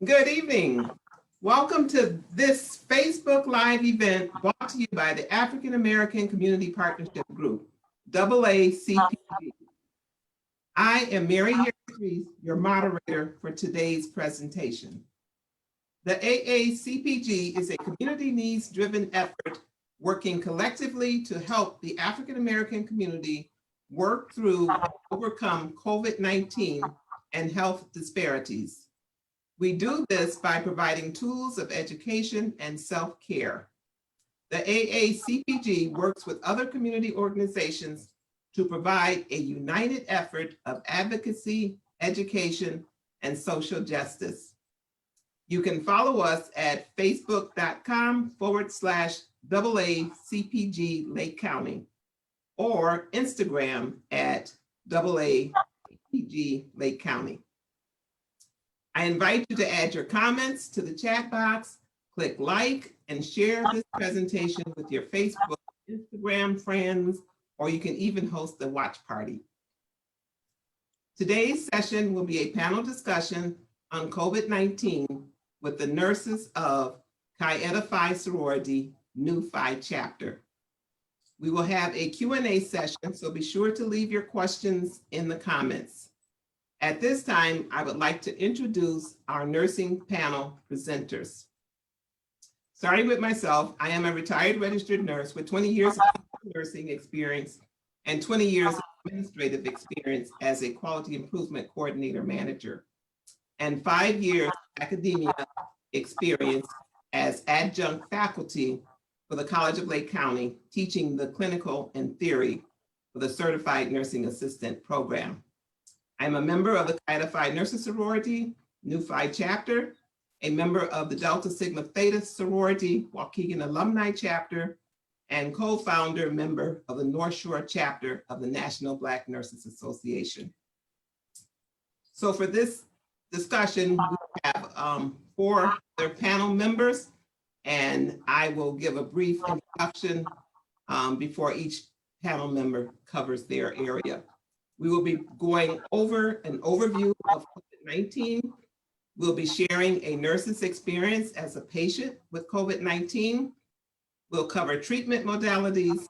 Good evening. Welcome to this Facebook Live event brought to you by the African American Community Partnership Group, AACPG. I am Mary Harris, your moderator for today's presentation. The AACPG is a community needs-driven effort working collectively to help the African American community work through and overcome COVID-19 and health disparities. We do this by providing tools of education and self-care. The AACPG works with other community organizations to provide a united effort of advocacy, education, and social justice. You can follow us at facebook.com/AACPG Lake County or Instagram at AACPG Lake County. I invite you to add your comments to the chat box, click like, and share this presentation with your Facebook, Instagram friends, or you can even host a watch party. Today's session will be a panel discussion on COVID-19 with the nurses of Eta Phi Sorority, New Phi chapter. We will have a Q&A session, so be sure to leave your questions in the comments. At this time, I would like to introduce our nursing panel presenters. Starting with myself, I am a retired registered nurse with 20 years of nursing experience and 20 years of administrative experience as a quality improvement coordinator manager, and 5 years of academia experience as adjunct faculty for the College of Lake County, teaching the clinical and theory for the Certified Nursing Assistant program. I'm a member of the Eta Phi Nurses Sorority, New Phi chapter, a member of the Delta Sigma Theta Sorority, Waukegan Alumni chapter, and co-founder member of the North Shore chapter of the National Black Nurses Association. So for this discussion, we have 4 other panel members, and I will give a brief introduction before each panel member covers their area. We will be going over an overview of COVID-19. We'll be sharing a nurse's experience as a patient with COVID-19. We'll cover treatment modalities,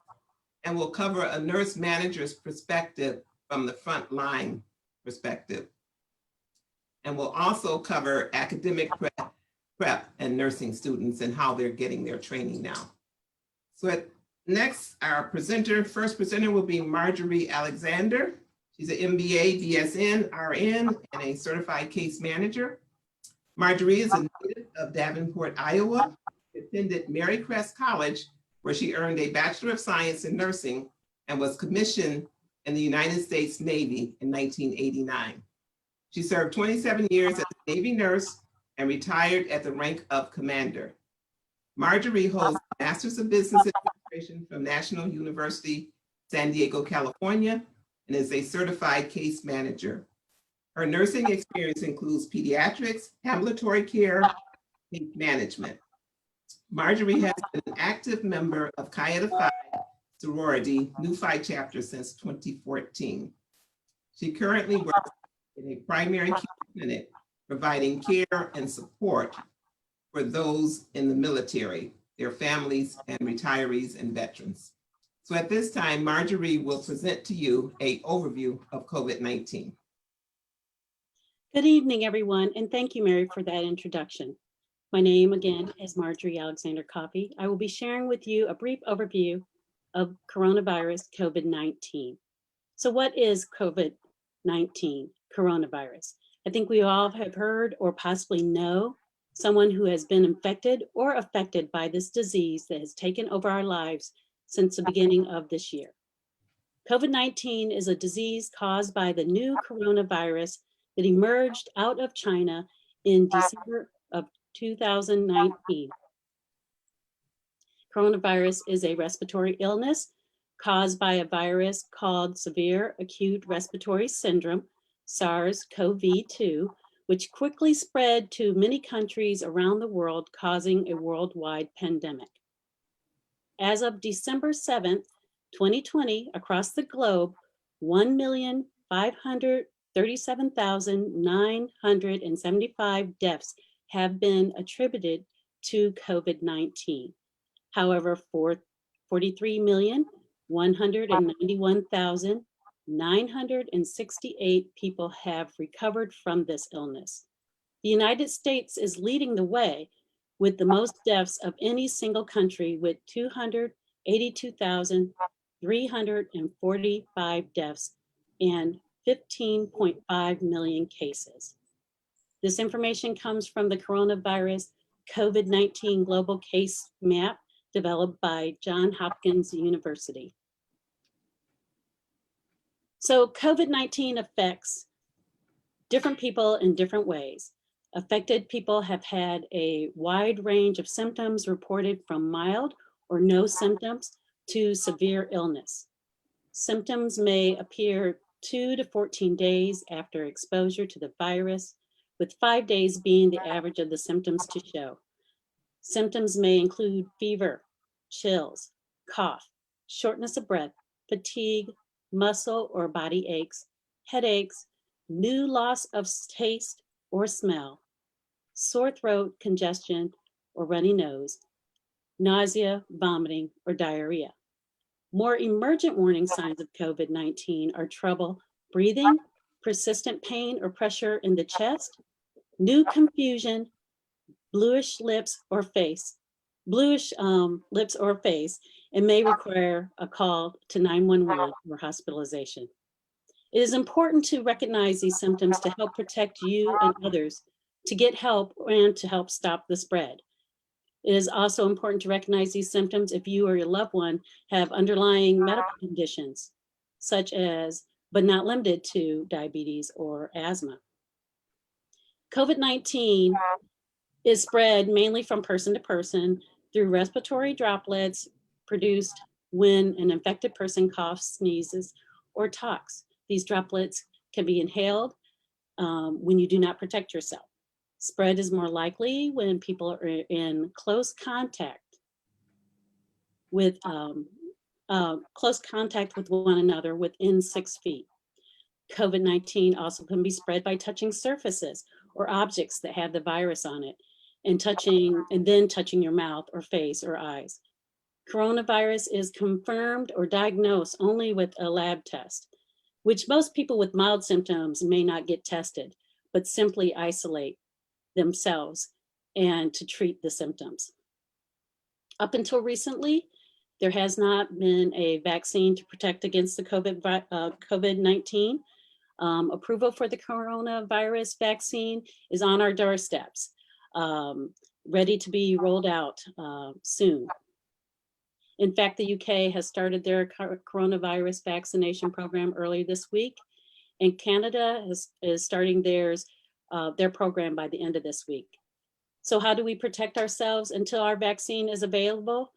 and we'll cover a nurse manager's perspective from the front line perspective. And we'll also cover academic prep and nursing students and how they're getting their training now. So next, our first presenter will be Marjorie Alexander. She's an MBA, BSN, RN, and a certified case manager. Marjorie is a native of Davenport, Iowa. She attended Marycrest College, where she earned a Bachelor of Science in Nursing and was commissioned in the United States Navy in 1989. She served 27 years as a Navy nurse and retired at the rank of commander. Marjorie holds a Master's of Business Administration from National University, San Diego, California, and is a certified case manager. Her nursing experience includes pediatrics, ambulatory care, and case management. Marjorie has been an active member of Eta Phi Sorority, New Phi chapter since 2014. She currently works in a primary care clinic, providing care and support for those in the military, their families, and retirees and veterans. So at this time, Marjorie will present to you an overview of COVID-19. Good evening, everyone, and thank you, Mary, for that introduction. My name, again, is Marjorie Alexander Coffey. I will be sharing with you a brief overview of coronavirus COVID-19. So what is COVID-19, coronavirus? I think we all have heard or possibly know someone who has been infected or affected by this disease that has taken over our lives since the beginning of this year. COVID-19 is a disease caused by the new coronavirus that emerged out of China in December of 2019. Coronavirus is a respiratory illness caused by a virus called severe acute respiratory syndrome, SARS-CoV-2, which quickly spread to many countries around the world, causing a worldwide pandemic. As of December 7th, 2020, across the globe, 1,537,975 deaths have been attributed to COVID-19. However, 43,191,968 people have recovered from this illness. The United States is leading the way with the most deaths of any single country, with 282,345 deaths and 15.5 million cases. This information comes from the coronavirus COVID-19 global case map developed by Johns Hopkins University. So COVID-19 affects different people in different ways. Affected people have had a wide range of symptoms reported, from mild or no symptoms to severe illness. Symptoms may appear 2 to 14 days after exposure to the virus, with 5 days being the average of the symptoms to show. Symptoms may include fever, chills, cough, shortness of breath, fatigue, muscle or body aches, headaches, new loss of taste or smell, sore throat, congestion or runny nose, nausea, vomiting, or diarrhea. More emergent warning signs of COVID-19 are trouble breathing, persistent pain or pressure in the chest, new confusion, bluish lips or face, and may require a call to 911 or hospitalization. It is important to recognize these symptoms to help protect you and others, to get help and to help stop the spread. It is also important to recognize these symptoms if you or your loved one have underlying medical conditions, such as, but not limited to, diabetes or asthma. COVID-19 is spread mainly from person to person through respiratory droplets produced when an infected person coughs, sneezes, or talks. These droplets can be inhaled when you do not protect yourself. Spread is more likely when people are in close contact with one another within 6 feet. COVID-19 also can be spread by touching surfaces or objects that have the virus on it, and then touching your mouth or face or eyes. Coronavirus is confirmed or diagnosed only with a lab test, which most people with mild symptoms may not get tested, but simply isolate themselves and to treat the symptoms. Up until recently, there has not been a vaccine to protect against the COVID-19. Approval for the coronavirus vaccine is on our doorsteps, ready to be rolled out soon. In fact, the UK has started their coronavirus vaccination program early this week, and Canada is starting their program by the end of this week. So how do we protect ourselves until our vaccine is available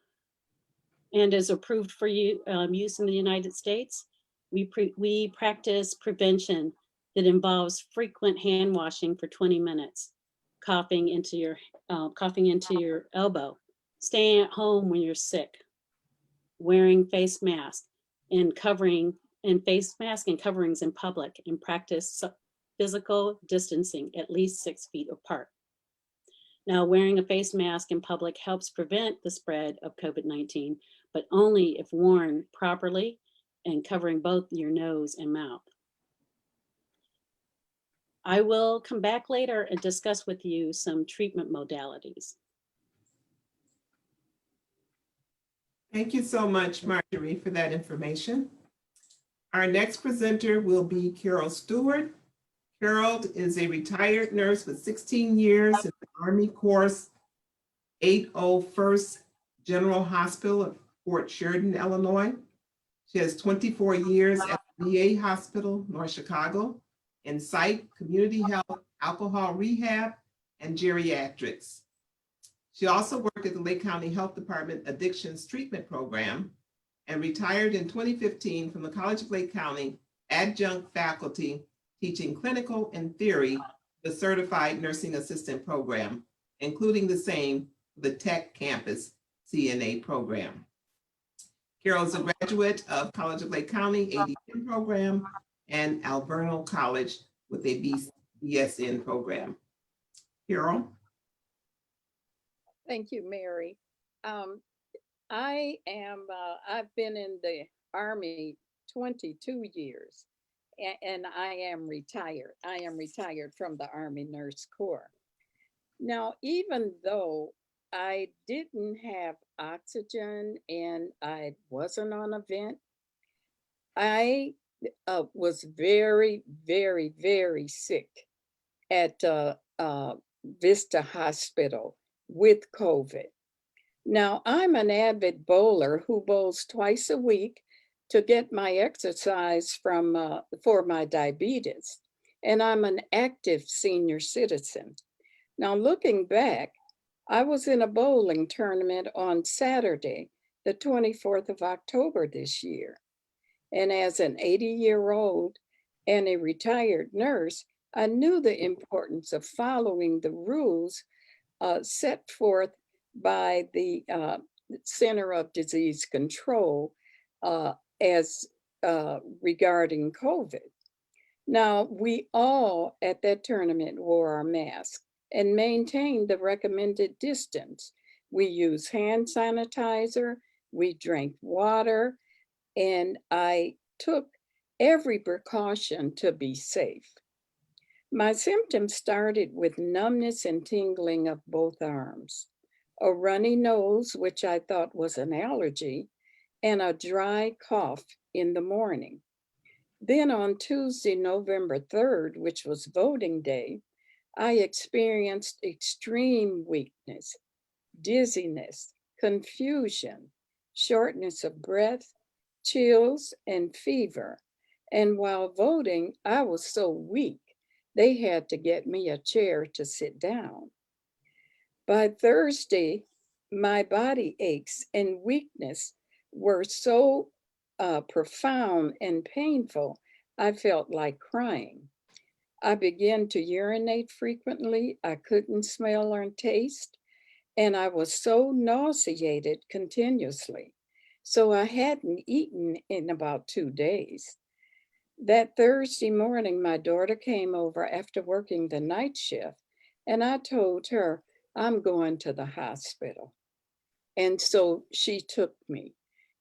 and is approved for use in the United States? We practice prevention that involves frequent hand washing for 20 minutes, coughing into your elbow, staying at home when you're sick, wearing face mask and coverings in public, and practice physical distancing at least 6 feet apart. Now, wearing a face mask in public helps prevent the spread of COVID-19, but only if worn properly and covering both your nose and mouth. I will come back later and discuss with you some treatment modalities. Thank you so much, Marjorie, for that information. Our next presenter will be Carol Stewart. Carol is a retired nurse with 16 years in the Army Corps 801st General Hospital of Fort Sheridan, Illinois. She has 24 years at the VA Hospital, North Chicago, in psych, community health, alcohol rehab, and geriatrics. She also worked at the Lake County Health Department Addictions Treatment Program and retired in 2015 from the College of Lake County adjunct faculty teaching clinical and theory, the Certified Nursing Assistant Program, including the same, the Tech Campus CNA program. Carol is a graduate of College of Lake County ADN program and Alverno College with a BSN program. Carol? Thank you, Mary. Um, I've been in the Army 22 years and I am retired. I am retired from the Army Nurse Corps. Now, even though I didn't have oxygen and I wasn't on a vent, I was very, very, very sick at Vista Hospital with COVID. Now, I'm an avid bowler who bowls twice a week to get my exercise for my diabetes, and I'm an active senior citizen. Now, looking back, I was in a bowling tournament on Saturday, the 24th of October this year. And as an 80-year-old and a retired nurse, I knew the importance of following the rules set forth by the Center of Disease Control as regarding COVID. Now, we all at that tournament wore our masks and maintained the recommended distance. We used hand sanitizer, we drank water, and I took every precaution to be safe. My symptoms started with numbness and tingling of both arms, a runny nose, which I thought was an allergy, and a dry cough in the morning. Then on Tuesday, November 3rd, which was voting day, I experienced extreme weakness, dizziness, confusion, shortness of breath, chills, and fever. And while voting, I was so weak, they had to get me a chair to sit down. By Thursday, my body aches and weakness were so profound and painful, I felt like crying. I began to urinate frequently. I couldn't smell or taste, and I was so nauseated continuously. So I hadn't eaten in about 2 days. That Thursday morning, my daughter came over after working the night shift, and I told her, I'm going to the hospital. And so she took me.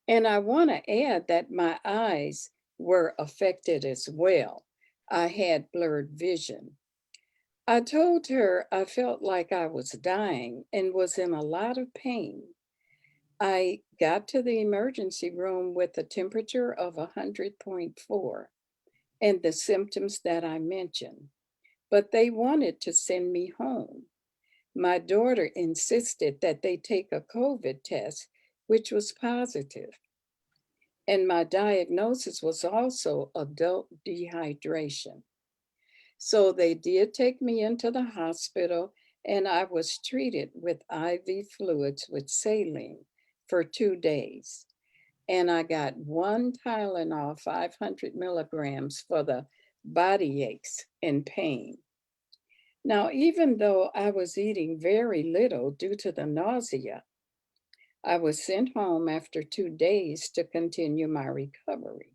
And I want to add that my eyes were affected as well. I had blurred vision. I told her I felt like I was dying and was in a lot of pain. I got to the emergency room with a temperature of 100.4 and the symptoms that I mentioned, but they wanted to send me home. My daughter insisted that they take a COVID test, which was positive, and my diagnosis was also adult dehydration. So they did take me into the hospital, and I was treated with IV fluids with saline for 2 days. And I got one Tylenol, 500 milligrams for the body aches and pain. Now, even though I was eating very little due to the nausea, I was sent home after 2 days to continue my recovery.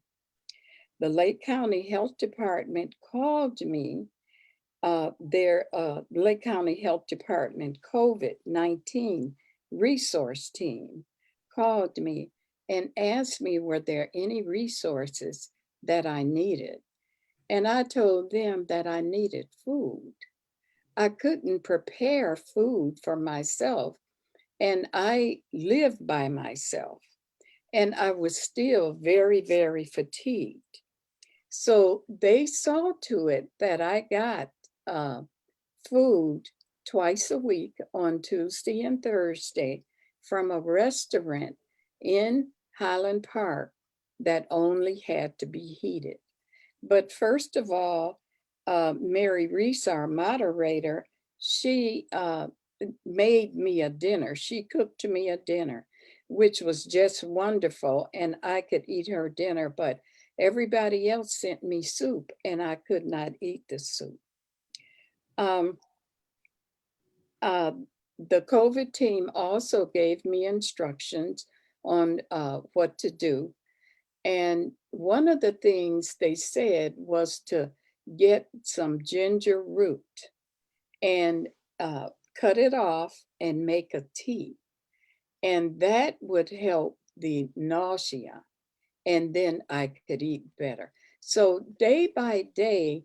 The Lake County Health Department called me, their Lake County Health Department COVID-19 resource team called me and asked me, were there any resources that I needed? And I told them that I needed food. I couldn't prepare food for myself, and I lived by myself, and I was still very, very fatigued. So they saw to it that I got uh, food twice a week on Tuesday and Thursday from a restaurant in Highland Park that only had to be heated. But first of all, Mary Reese, our moderator, she made me a dinner. She cooked me a dinner, which was just wonderful. And I could eat her dinner, but everybody else sent me soup and I could not eat the soup. Um, uh, the COVID team also gave me instructions on what to do. And one of the things they said was to get some ginger root and cut it off and make a tea. And that would help the nausea. And then I could eat better. So day by day,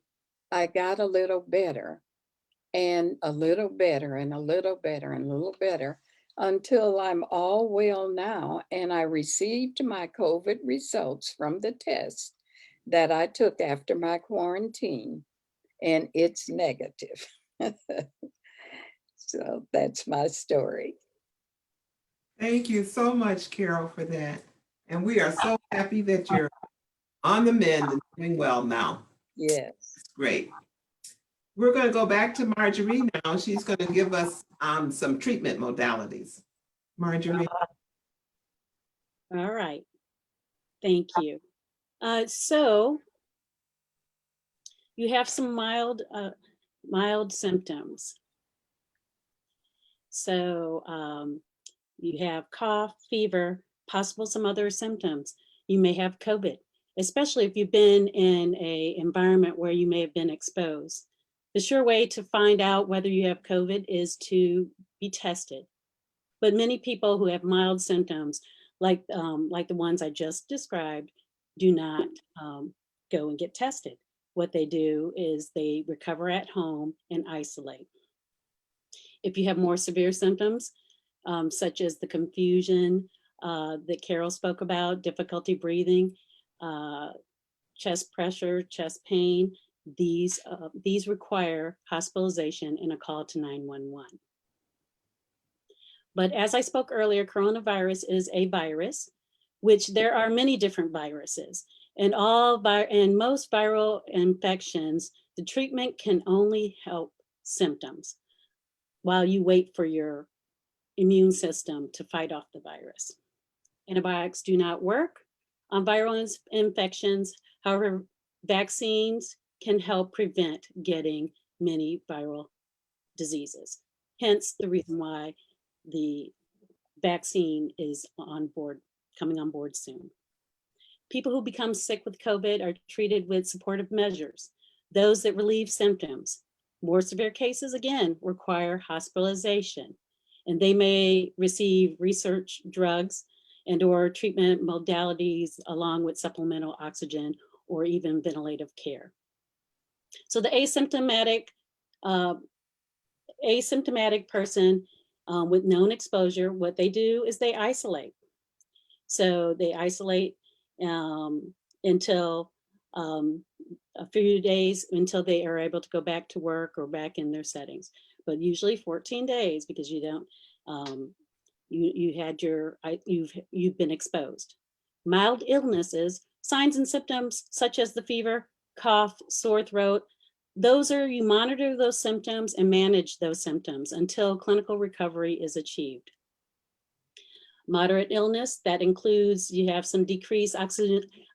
I got a little better and a little better and a little better and a little better until I'm all well now. And I received my COVID results from the test that I took after my quarantine, and it's negative. So that's my story. Thank you so much, Carol, for that. And we are so happy that you're on the mend and doing well now. Yes. It's great. We're going to go back to Marjorie now. She's going to give us some treatment modalities. Marjorie. All right. Thank you. So you have some mild symptoms. So you have cough, fever, possible some other symptoms. You may have COVID, especially if you've been in an environment where you may have been exposed. The sure way to find out whether you have COVID is to be tested. But many people who have mild symptoms, like the ones I just described, do not go and get tested. What they do is they recover at home and isolate. If you have more severe symptoms, such as the confusion that Carol spoke about, difficulty breathing, chest pressure, chest pain, these require hospitalization and a call to 911. But as I spoke earlier, coronavirus is a virus, which there are many different viruses. And most viral infections, the treatment can only help symptoms while you wait for your immune system to fight off the virus. Antibiotics do not work on viral infections. However, vaccines can help prevent getting many viral diseases. Hence the reason why the vaccine is coming on board soon. People who become sick with COVID are treated with supportive measures, those that relieve symptoms. More severe cases, again, require hospitalization, and they may receive research drugs and/or treatment modalities along with supplemental oxygen or even ventilative care. So the asymptomatic person with known exposure, what they do is they isolate. So they isolate until a few days until they are able to go back to work or back in their settings, but usually 14 days because you don't, you've been exposed. Mild illnesses, signs and symptoms such as the fever, cough, sore throat, you monitor those symptoms and manage those symptoms until clinical recovery is achieved. Moderate illness, that includes you have some decreased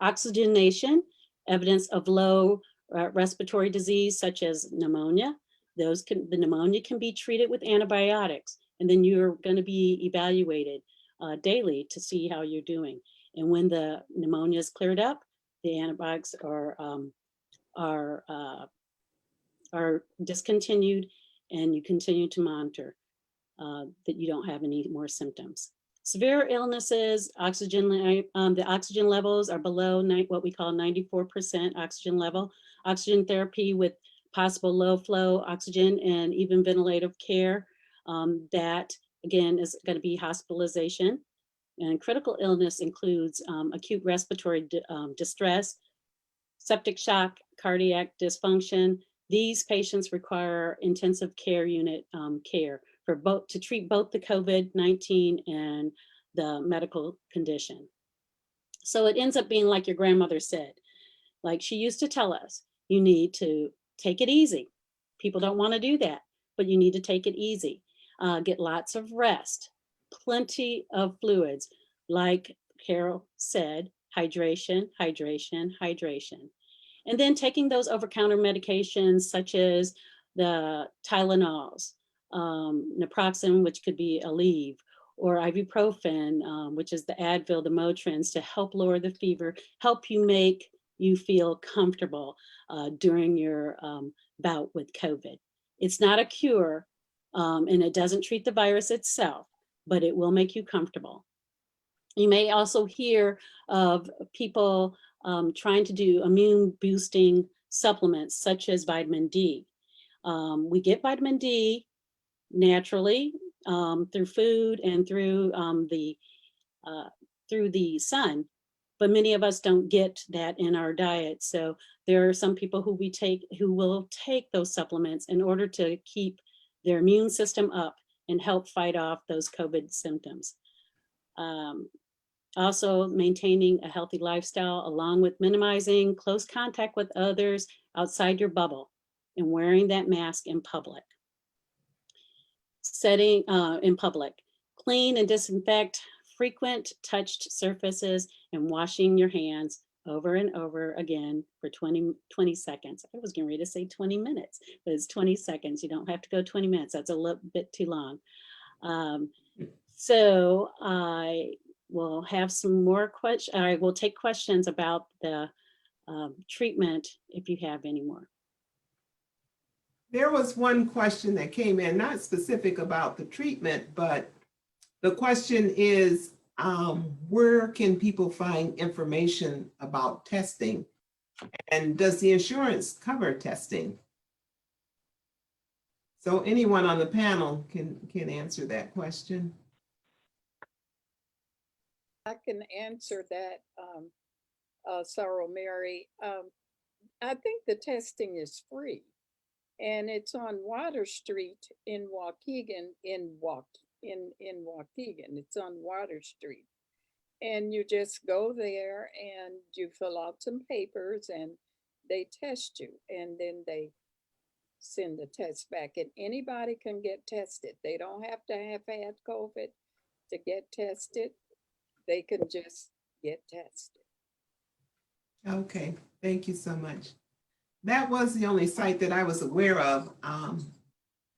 oxygenation, evidence of low respiratory disease such as pneumonia. The pneumonia can be treated with antibiotics, and then you're going to be evaluated daily to see how you're doing. And when the pneumonia is cleared up, the antibiotics are discontinued, and you continue to monitor that you don't have any more symptoms. Severe illnesses, the oxygen levels are below what we call 94% oxygen level. Oxygen therapy with possible low flow oxygen and even ventilative care. That again is going to be hospitalization. And critical illness includes acute respiratory distress, septic shock, cardiac dysfunction. These patients require intensive care unit care to treat both the COVID-19 and the medical condition. So it ends up being like your grandmother said, like she used to tell us, you need to take it easy. People don't want to do that, but you need to take it easy. Get lots of rest, plenty of fluids, like Carol said, hydration, hydration, hydration. And then taking those over-counter medications such as the Tylenols, naproxen, which could be Aleve, or ibuprofen, which is the Advil, the Motrins, to help lower the fever, help make you feel comfortable during your bout with COVID. It's not a cure, and it doesn't treat the virus itself, but it will make you comfortable. You may also hear of people trying to do immune boosting supplements such as vitamin D. We get vitamin D naturally through food and through the sun, but many of us don't get that in our diet. So there are some people who will take those supplements in order to keep their immune system up and help fight off those COVID symptoms. Also maintaining a healthy lifestyle along with minimizing close contact with others outside your bubble and wearing that mask in public. Clean and disinfect frequent touched surfaces and washing your hands over and over again for 20 seconds. I was getting ready to say 20 minutes, but it's 20 seconds. You don't have to go 20 minutes. That's a little bit too long. So I will have some more questions. I will take questions about the treatment if you have any more. There was one question that came in, not specific about the treatment, but the question is, where can people find information about testing? And does the insurance cover testing? So anyone on the panel can answer that question. I can answer that, Sorrow Mary. I think the testing is free, and it's on Water Street in Waukegan. In Waukegan, it's on Water Street, and you just go there and you fill out some papers, and they test you, and then they send the test back. And anybody can get tested. They don't have to have had COVID to get tested. They can just get tested. Okay, thank you so much. That was the only site that I was aware of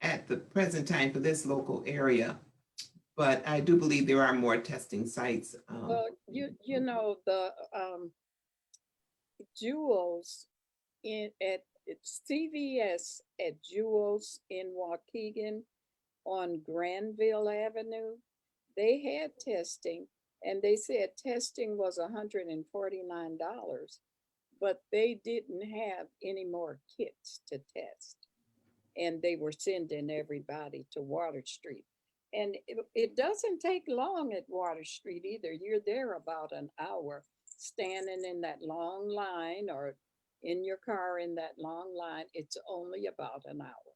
at the present time for this local area. But I do believe there are more testing sites. Well, you know, the Jewels at CVS at Jewels in Waukegan on Granville Avenue, they had testing, and they said testing was $149, but they didn't have any more kits to test. And they were sending everybody to Water Street. And it doesn't take long at Water Street either. You're there about an hour, standing in that long line or in your car in that long line. It's only about an hour.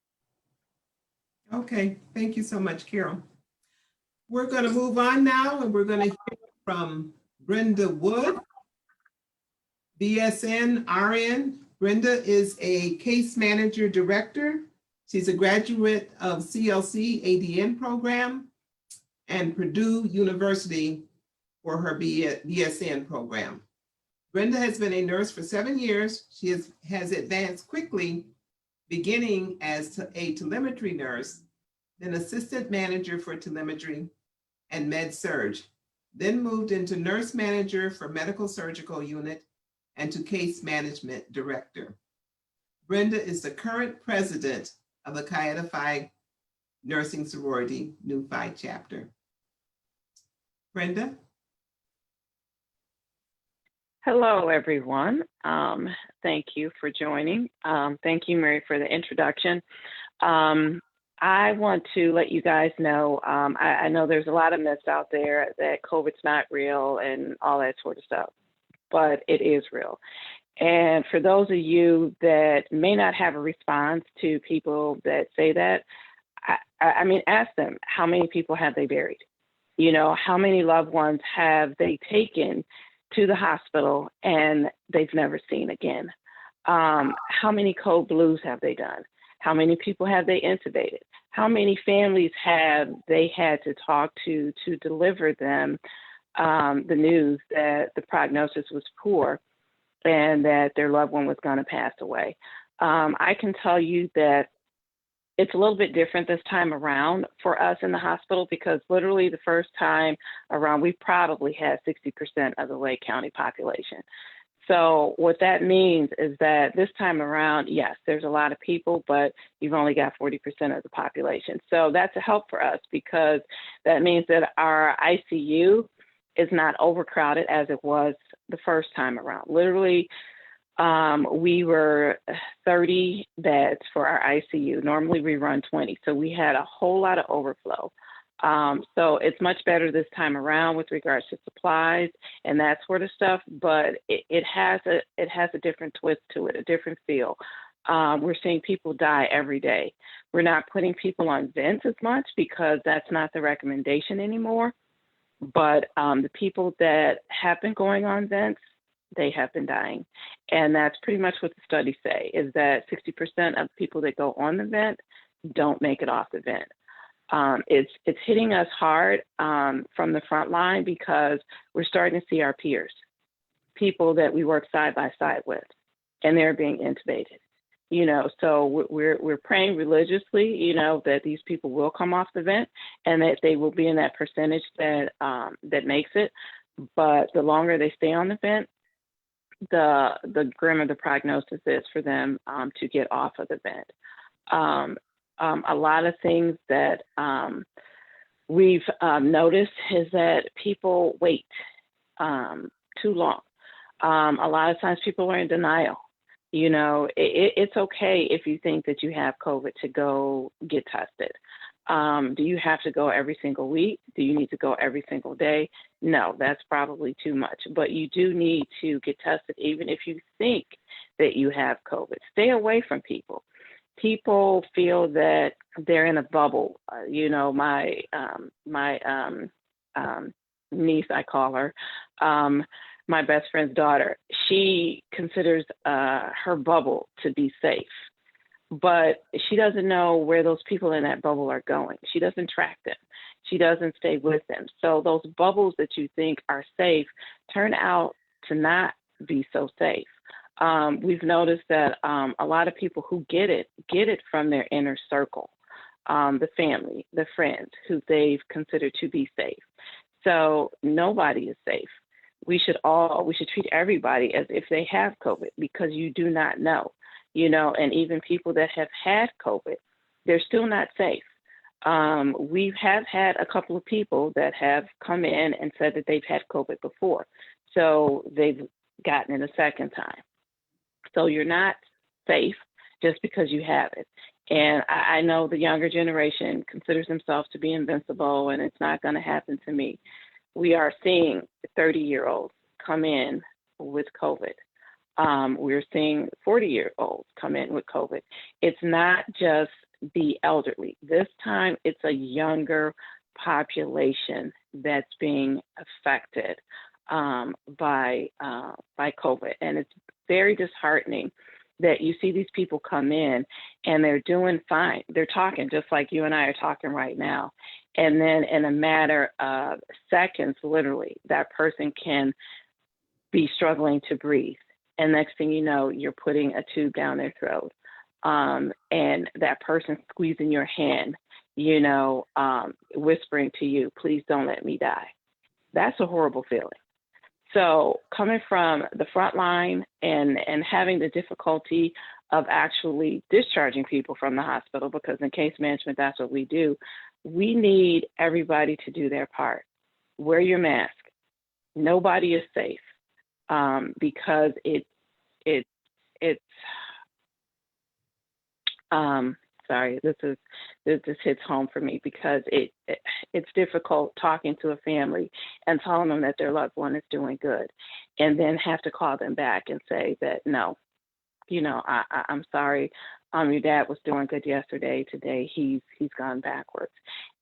Okay, thank you so much, Carol. We're going to move on now, and we're going to hear from Brenda Wood, BSN RN. Brenda is a case manager director. She's a graduate of CLC ADN program and Purdue University for her BSN program. Brenda has been a nurse for 7 years. She has advanced quickly, beginning as a telemetry nurse, then assistant manager for telemetry and med-surg, then moved into nurse manager for medical surgical unit and to case management director. Brenda is the current president of the Chi Eta Phi Nursing Sorority Nu Phi chapter. Brenda? Hello, everyone. Thank you for joining. Thank you, Mary, for the introduction. I want to let you guys know, I know there's a lot of myths out there that COVID's not real and all that sort of stuff, but it is real. And for those of you that may not have a response to people that say that, I mean, ask them, how many people have they buried? You know, how many loved ones have they taken to the hospital and they've never seen again? How many code blues have they done? How many people have they intubated? How many families have they had to talk to deliver them the news that the prognosis was poor and that their loved one was going to pass away? I can tell you that it's a little bit different this time around for us in the hospital, because literally the first time around, we probably had 60% of the Lake County population. So what that means is that this time around, yes, there's a lot of people, but you've only got 40% of the population. So that's a help for us because that means that our ICU is not overcrowded as it was the first time around. Literally, we were 30 beds for our ICU. Normally we run 20. So we had a whole lot of overflow. So it's much better this time around with regards to supplies and that sort of stuff, but it has a different twist to it, a different feel. We're seeing people die every day. We're not putting people on vents as much because that's not the recommendation anymore. But the people that have been going on vents, they have been dying. And that's pretty much what the studies say, is that 60% of people that go on the vent don't make it off the vent. It's hitting us hard from the front line because we're starting to see our peers, people that we work side by side with, and they're being intubated. So we're praying religiously, that these people will come off the vent and that they will be in that percentage that makes it. But the longer they stay on the vent, the grimmer the prognosis is for them to get off of the vent. A lot of things that we've noticed is that people wait too long. A lot of times people are in denial. It's okay if you think that you have COVID to go get tested. Do you have to go every single week? Do you need to go every single day? No, that's probably too much. But you do need to get tested even if you think that you have COVID. Stay away from people. People feel that they're in a bubble. My niece, I call her, my best friend's daughter, she considers her bubble to be safe, but she doesn't know where those people in that bubble are going. She doesn't track them. She doesn't stay with them. So those bubbles that you think are safe turn out to not be so safe. We've noticed that a lot of people who get it from their inner circle, the family, the friends who they've considered to be safe. So nobody is safe. We should treat everybody as if they have COVID because you do not know, and even people that have had COVID, they're still not safe. We have had a couple of people that have come in and said that they've had COVID before. So they've gotten it a second time. So you're not safe just because you have it. And I know the younger generation considers themselves to be invincible and it's not going to happen to me. We are seeing 30-year-olds come in with COVID. We're seeing 40-year-olds come in with COVID. It's not just the elderly. This time it's a younger population that's being affected by COVID. And it's very disheartening that you see these people come in and they're doing fine. They're talking just like you and I are talking right now. And then in a matter of seconds, literally, that person can be struggling to breathe. And next thing you know, you're putting a tube down their throat. And that person squeezing your hand, whispering to you, please don't let me die. That's a horrible feeling. So coming from the front line and having the difficulty of actually discharging people from the hospital, because in case management, that's what we do, we need everybody to do their part. Wear your mask. Nobody is safe because it's sorry, this hits home for me because it's difficult talking to a family and telling them that their loved one is doing good, and then have to call them back and say that no, I'm sorry, your dad was doing good yesterday. Today he's gone backwards,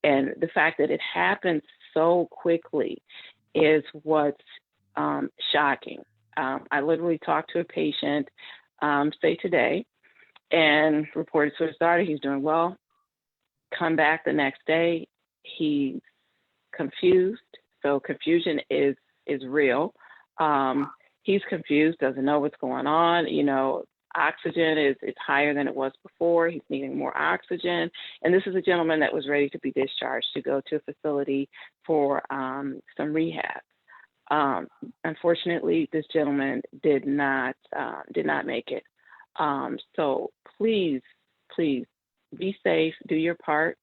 and the fact that it happens so quickly is what's shocking. I literally talked to a patient, say today, and reported to his daughter he's doing well. Come back the next day, he's confused. So confusion is real. He's confused, doesn't know what's going on. Oxygen is higher than it was before. He's needing more oxygen. And this is a gentleman that was ready to be discharged to go to a facility for some rehab. Unfortunately, this gentleman did not make it. So please, please be safe, do your part.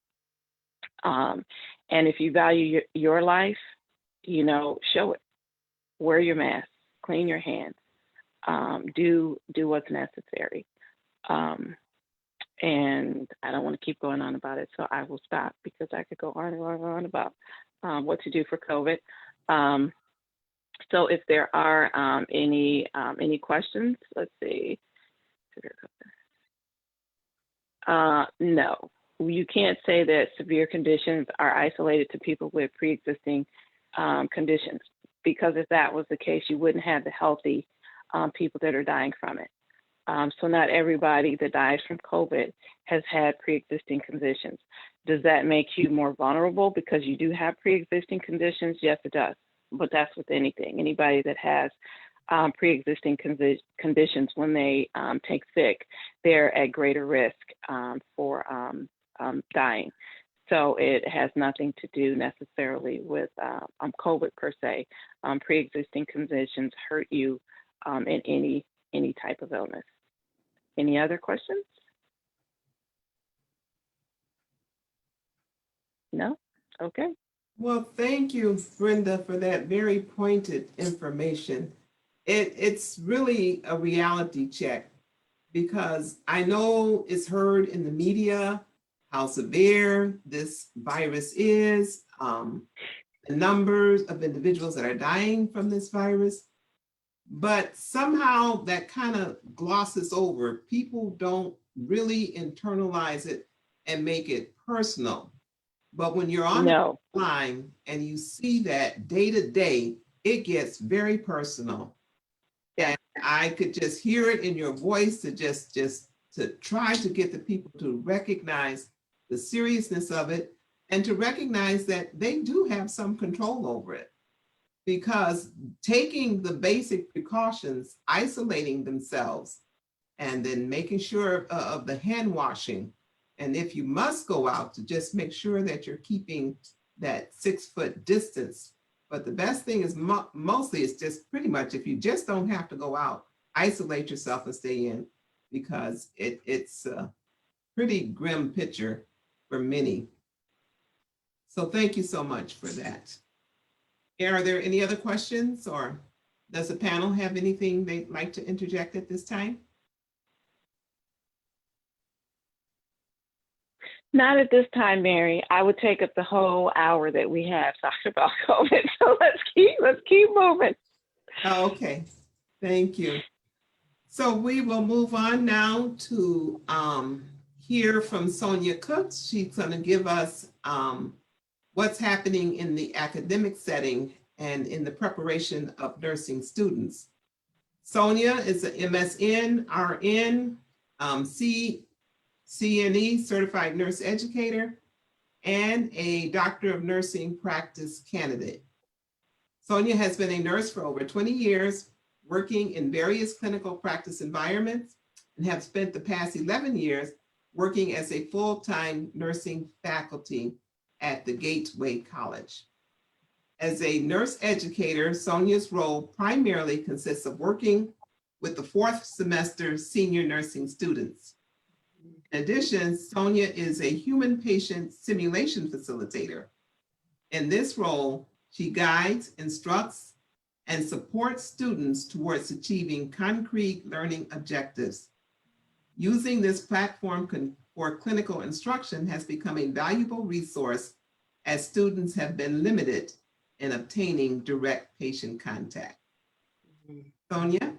And if you value your life, show it. Wear your mask, clean your hands, do what's necessary. And I don't want to keep going on about it, so I will stop because I could go on and on and on about what to do for COVID. So if there are any questions, let's see. No, you can't say that severe conditions are isolated to people with pre-existing conditions, because if that was the case, you wouldn't have the healthy people that are dying from it. So not everybody that dies from COVID has had pre-existing conditions. Does that make you more vulnerable because you do have pre-existing conditions? Yes, it does. But that's with anything. Anybody that has pre-existing conditions, when they take sick, they're at greater risk for dying. So it has nothing to do necessarily with COVID per se. Pre-existing conditions hurt you in any type of illness. Any other questions? No? Okay. Well, thank you, Brenda, for that very pointed information. It's really a reality check, because I know it's heard in the media how severe this virus is, the numbers of individuals that are dying from this virus, but somehow that kind of glosses over. People don't really internalize it and make it personal. But when you're on the line and you see that day to day, it gets very personal. And I could just hear it in your voice to just to try to get the people to recognize the seriousness of it and to recognize that they do have some control over it. Because taking the basic precautions, isolating themselves, and then making sure of the hand washing, and if you must go out, to just make sure that you're keeping that 6-foot distance. But the best thing is mostly it's just pretty much, if you just don't have to go out, isolate yourself and stay in, because it's a pretty grim picture for many. So thank you so much for that. Are there any other questions, or does the panel have anything they'd like to interject at this time? Not at this time, Mary. I would take up the whole hour that we have talking about COVID. So let's keep moving. Oh, okay, thank you. So we will move on now to hear from Sonia Cooks. She's going to give us what's happening in the academic setting and in the preparation of nursing students. Sonia is an MSN, RN, CNE, Certified Nurse Educator, and a Doctor of Nursing Practice candidate. Sonia has been a nurse for over 20 years, working in various clinical practice environments, and have spent the past 11 years working as a full-time nursing faculty at the Gateway College. As a nurse educator, Sonia's role primarily consists of working with the 4th semester senior nursing students. In addition, Sonia is a human patient simulation facilitator. In this role, she guides, instructs, and supports students towards achieving concrete learning objectives. Using this platform for clinical instruction has become a valuable resource, as students have been limited in obtaining direct patient contact. Sonia?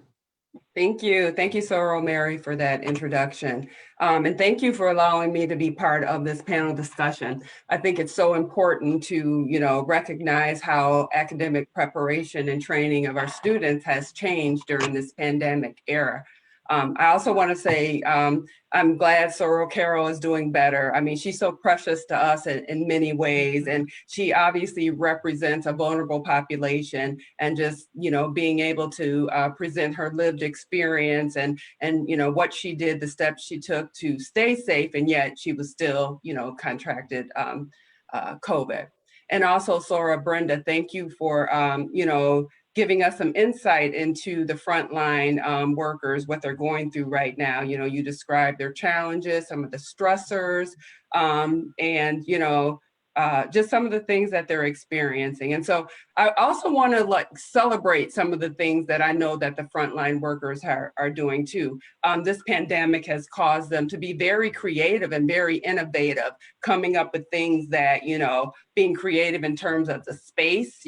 Thank you. Thank you so much, Mary, for that introduction. And thank you for allowing me to be part of this panel discussion. I think it's so important to, recognize how academic preparation and training of our students has changed during this pandemic era. I also want to say I'm glad Soror Carol is doing better. I mean, she's so precious to us in many ways, and she obviously represents a vulnerable population, and just, being able to present her lived experience and what she did, the steps she took to stay safe, and yet she was still, contracted COVID. And also, Sora, Brenda, thank you for, giving us some insight into the frontline workers, what they're going through right now. You described their challenges, some of the stressors, and just some of the things that they're experiencing. And so I also want to celebrate some of the things that I know that the frontline workers are doing too. This pandemic has caused them to be very creative and very innovative, coming up with things that, being creative in terms of the space,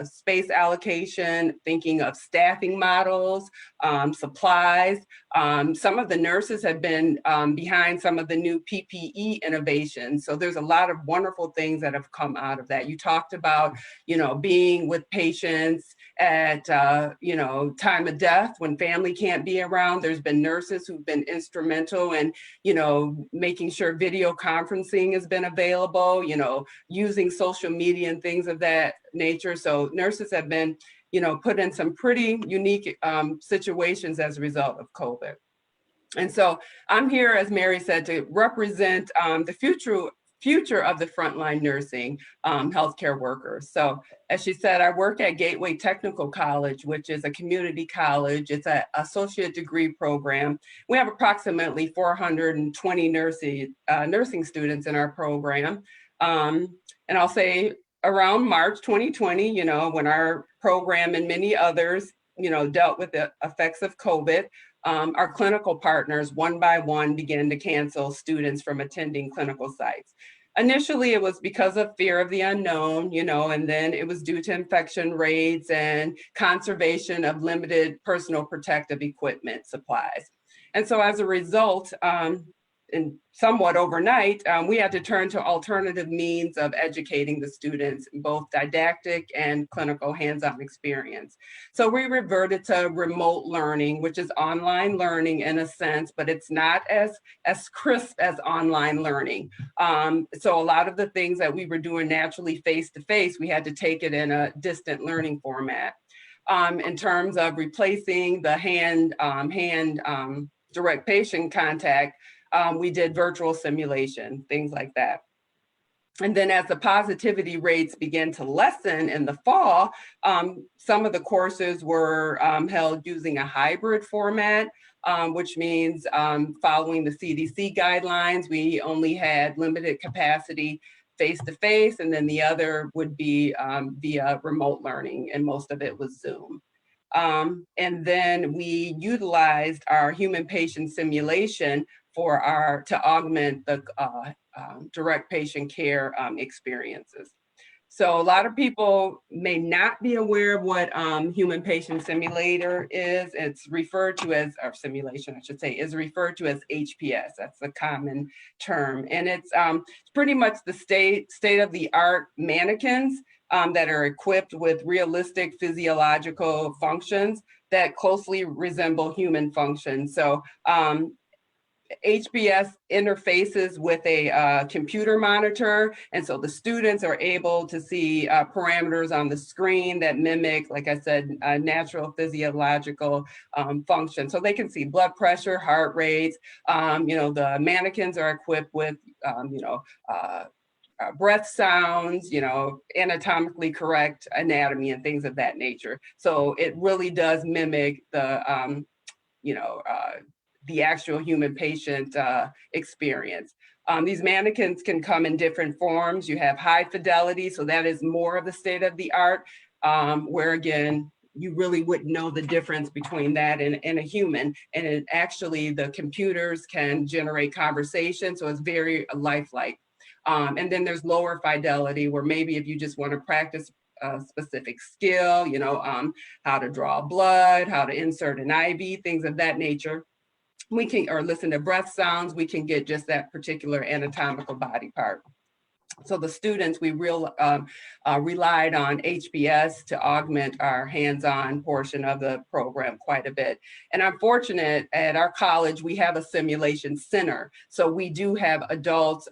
space allocation, thinking of staffing models, supplies. Some of the nurses have been behind some of the new PPE innovations. So there's a lot of wonderful things that have come out of that. You talked about, being with patients at, time of death when family can't be around. There's been nurses who've been instrumental in, making sure video conferencing has been available, using social media and things of that nature. So nurses have been, put in some pretty unique situations as a result of COVID. And so I'm here, as Mary said, to represent the future of the frontline nursing healthcare workers. So as she said, I work at Gateway Technical College, which is a community college. It's an associate degree program. We have approximately 420 nursing students in our program. And I'll say around March 2020, when our program and many others, dealt with the effects of COVID, our clinical partners, one by one, began to cancel students from attending clinical sites. Initially, it was because of fear of the unknown, and then it was due to infection rates and conservation of limited personal protective equipment supplies. And so as a result, and somewhat overnight, we had to turn to alternative means of educating the students, both didactic and clinical hands-on experience. So we reverted to remote learning, which is online learning in a sense, but it's not as crisp as online learning. So a lot of the things that we were doing naturally face-to-face, we had to take it in a distant learning format. In terms of replacing the hand direct patient contact, we did virtual simulation, things like that. And then as the positivity rates began to lessen in the fall, some of the courses were held using a hybrid format, which means following the CDC guidelines, we only had limited capacity face-to-face, and then the other would be via remote learning, and most of it was Zoom. And then we utilized our human patient simulation to augment the direct patient care experiences. So a lot of people may not be aware of what human patient simulator is. It's referred to as, or simulation, I should say, is referred to as HPS. That's a common term. And it's pretty much the state-of-the-art mannequins that are equipped with realistic physiological functions that closely resemble human functions. So HPS interfaces with a computer monitor, and so the students are able to see parameters on the screen that mimic, like I said, natural physiological function. So they can see blood pressure, heart rates. The mannequins are equipped with, breath sounds, anatomically correct anatomy and things of that nature. So it really does mimic the actual human patient experience. These mannequins can come in different forms. You have high fidelity, so that is more of the state of the art, where again, you really wouldn't know the difference between that and a human. And it actually, the computers can generate conversation, so it's very lifelike. And then there's lower fidelity, where maybe if you just want to practice a specific skill, how to draw blood, how to insert an IV, things of that nature, we can, or listen to breath sounds, we can get just that particular anatomical body part. So the students, we relied on HBS to augment our hands-on portion of the program quite a bit. And I'm fortunate at our college, we have a simulation center. So we do have adults,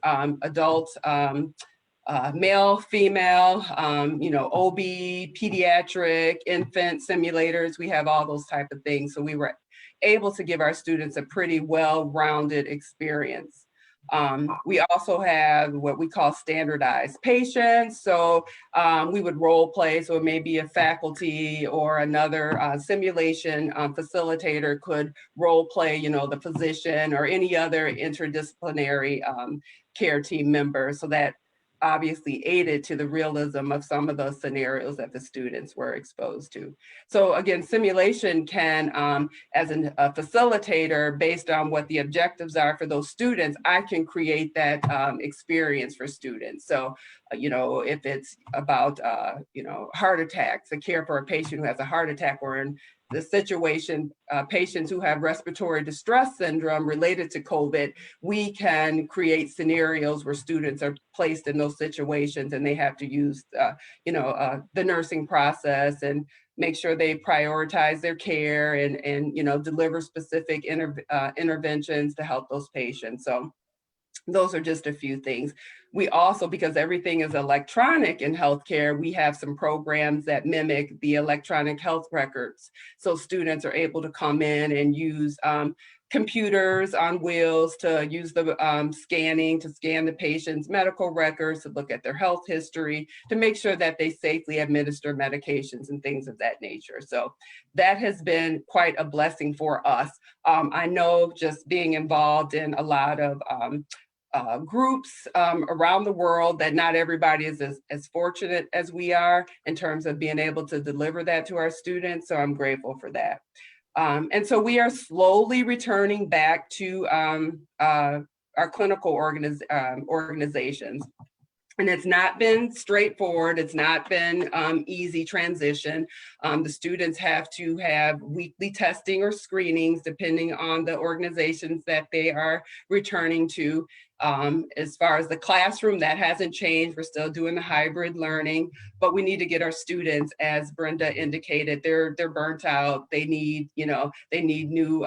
male, female, OB, pediatric, infant simulators. We have all those type of things. So we were able to give our students a pretty well-rounded experience. We also have what we call standardized patients. So we would role play. So it may be a faculty or another simulation facilitator could role play, the physician or any other interdisciplinary care team member. So that obviously aided to the realism of some of those scenarios that the students were exposed to. So again, simulation can, as a facilitator, based on what the objectives are for those students, I can create that experience for students. So, if it's about, heart attacks, the care for a patient who has a heart attack, or in the situation, patients who have respiratory distress syndrome related to COVID, we can create scenarios where students are placed in those situations and they have to use, the nursing process and make sure they prioritize their care and deliver specific interventions to help those patients. So those are just a few things. We also, because everything is electronic in healthcare, we have some programs that mimic the electronic health records. So students are able to come in and use computers on wheels to use the scanning to scan the patient's medical records, to look at their health history, to make sure that they safely administer medications and things of that nature. So that has been quite a blessing for us. I know just being involved in a lot of groups around the world that not everybody is as fortunate as we are in terms of being able to deliver that to our students. So I'm grateful for that. And so we are slowly returning back to our clinical organizations. And it's not been straightforward. It's not been easy transition. The students have to have weekly testing or screenings depending on the organizations that they are returning to. As far as the classroom, that hasn't changed. We're still doing the hybrid learning, but we need to get our students, as Brenda indicated, they're burnt out. They need, they need new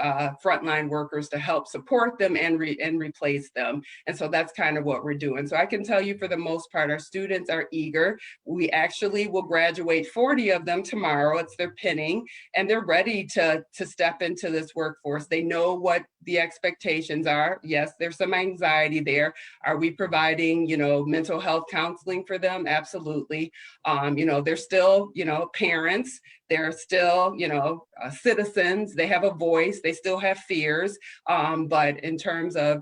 frontline workers to help support them and replace them. And so that's kind of what we're doing. So I can tell you for the most part, our students are eager. We actually will graduate 40 of them tomorrow. It's their pinning, and they're ready to step into this workforce. They know what the expectations are. Yes, there's some anxiety there. Are we providing, mental health counseling for them? Absolutely. They're still, parents. They're still, citizens. They have a voice. They still have fears. But in terms of,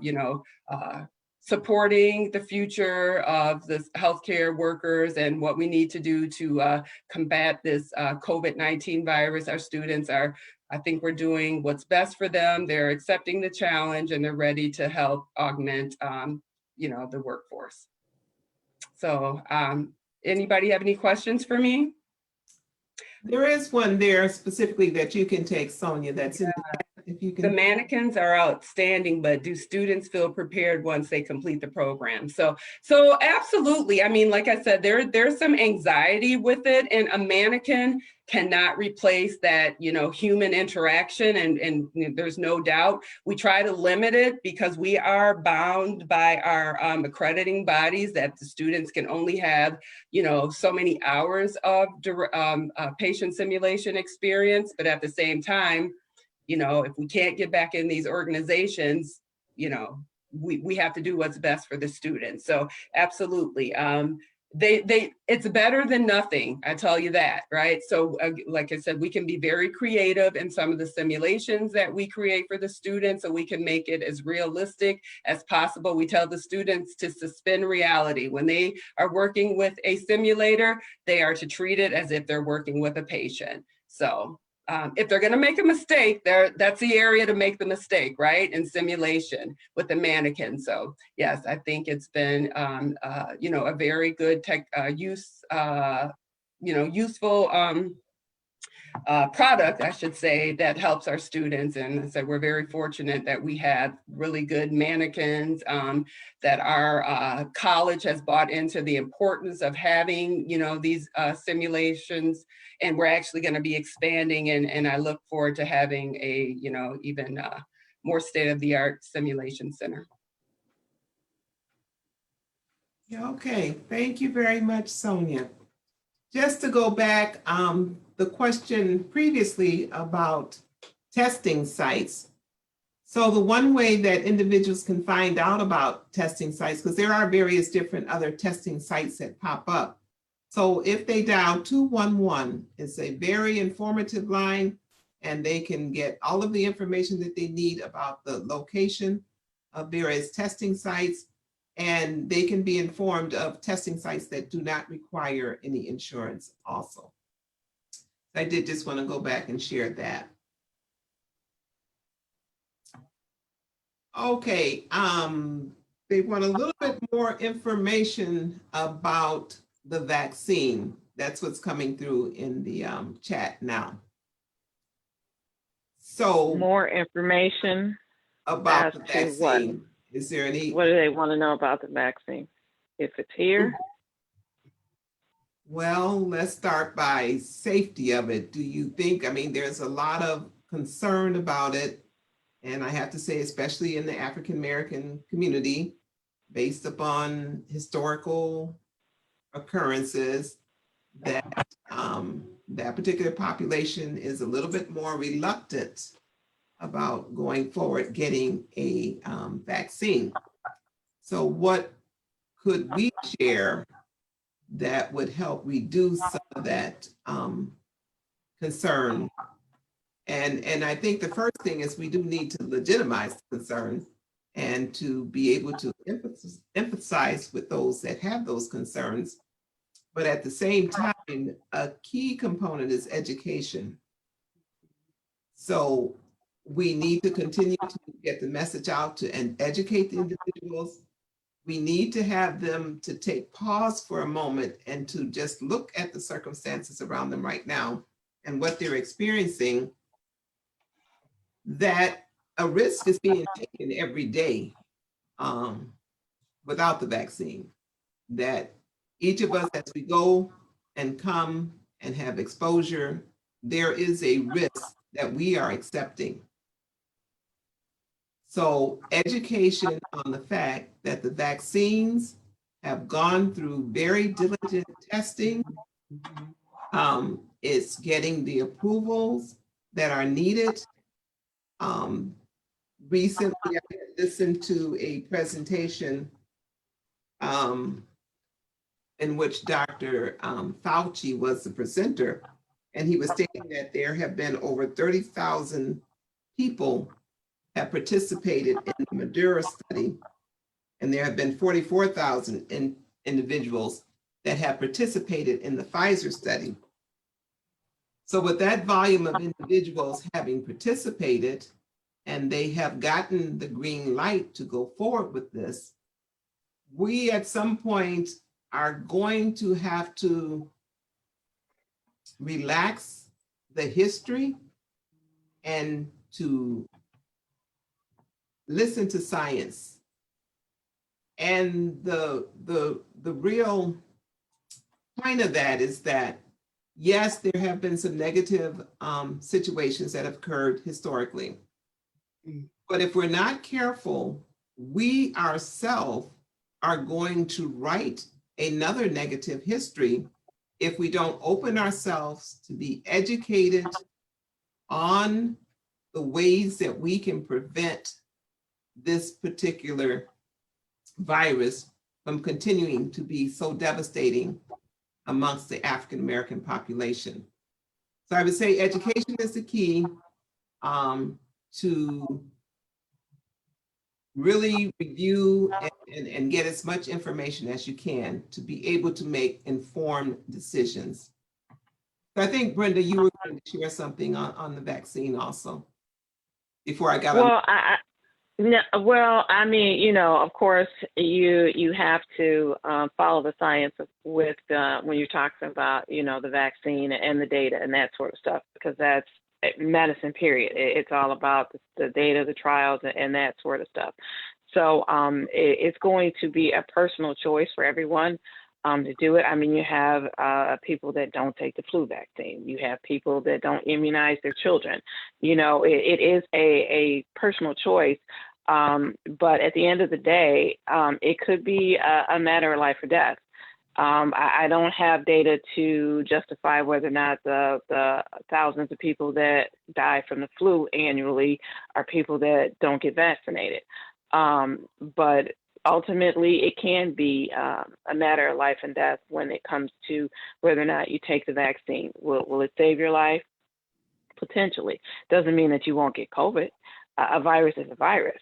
supporting the future of the healthcare workers and what we need to do to combat this COVID-19 virus, our students are, I think we're doing what's best for them. They're accepting the challenge and they're ready to help augment, the workforce. So anybody have any questions for me? There is one there specifically that you can take, Sonia, that's in if you can. The mannequins are outstanding, but do students feel prepared once they complete the program? So absolutely. I mean, like I said, there's some anxiety with it, and a mannequin cannot replace that, human interaction. And there's no doubt we try to limit it because we are bound by our accrediting bodies that the students can only have, so many hours of patient simulation experience. But at the same time, if we can't get back in these organizations, we have to do what's best for the students. So absolutely. It's better than nothing, I tell you that, right? So like I said, we can be very creative in some of the simulations that we create for the students, so we can make it as realistic as possible. We tell the students to suspend reality. When they are working with a simulator, they are to treat it as if they're working with a patient. So if they're going to make a mistake, that's the area to make the mistake, right? In simulation with the mannequin. So yes, I think it's been, a very good useful product, I should say, that helps our students. And I said, we're very fortunate that we have really good mannequins, that our college has bought into the importance of having, these simulations. And we're actually going to be expanding, and I look forward to having a, even more state-of-the-art simulation center. Okay, thank you very much, Sonia. Just to go back, the question previously about testing sites. So the one way that individuals can find out about testing sites, because there are various different other testing sites that pop up. So if they dial 211, it's a very informative line, and they can get all of the information that they need about the location of various testing sites, and they can be informed of testing sites that do not require any insurance also. I did just want to go back and share that. Okay, they want a little bit more information about the vaccine. That's what's coming through in the chat now. So More information about as the to what? vaccine. Is there any? What do they want to know about the vaccine? If it's here? Well, let's start by safety of it. Do you think, I mean, there's a lot of concern about it. And I have to say, especially in the African-American community, based upon historical occurrences, that that particular population is a little bit more reluctant about going forward getting a vaccine. So what could we share that would help reduce some of that concern? And I think the first thing is we do need to legitimize the concern and to be able to emphasize with those that have those concerns. But at the same time, a key component is education. So we need to continue to get the message out to and educate the individuals. We need to have them to take pause for a moment and to just look at the circumstances around them right now and what they're experiencing, that a risk is being taken every day without the vaccine, that each of us, as we go and come and have exposure, there is a risk that we are accepting. So education on the fact that the vaccines have gone through very diligent testing, it's getting the approvals that are needed. Recently, I listened to a presentation in which Dr. Fauci was the presenter, and he was stating that there have been over 30,000 people have participated in the Madura study, and there have been 44,000 individuals that have participated in the Pfizer study. So with that volume of individuals having participated, and they have gotten the green light to go forward with this, we at some point are going to have to relax the history and to listen to science. And the real point of that is that, yes, there have been some negative situations that have occurred historically. But if we're not careful, we ourselves are going to write another negative history if we don't open ourselves to be educated on the ways that we can prevent this particular virus from continuing to be so devastating amongst the African American population. So I would say education is the key to really review and get as much information as you can to be able to make informed decisions. So I think, Brenda, you were going to share something on the vaccine also before I got on. No, well, I mean, you know, of course, you have to follow the science with when you're talking about, you know, the vaccine and the data and that sort of stuff, because that's medicine, period. It's all about the data, the trials, and that sort of stuff. So it's going to be a personal choice for everyone to do it. I mean, you have people that don't take the flu vaccine. You have people that don't immunize their children. You know, it is a personal choice. But at the end of the day, it could be a matter of life or death. I don't have data to justify whether or not the thousands of people that die from the flu annually are people that don't get vaccinated. But ultimately, it can be a matter of life and death when it comes to whether or not you take the vaccine. Will it save your life? Potentially. Doesn't mean that you won't get COVID. A virus is a virus.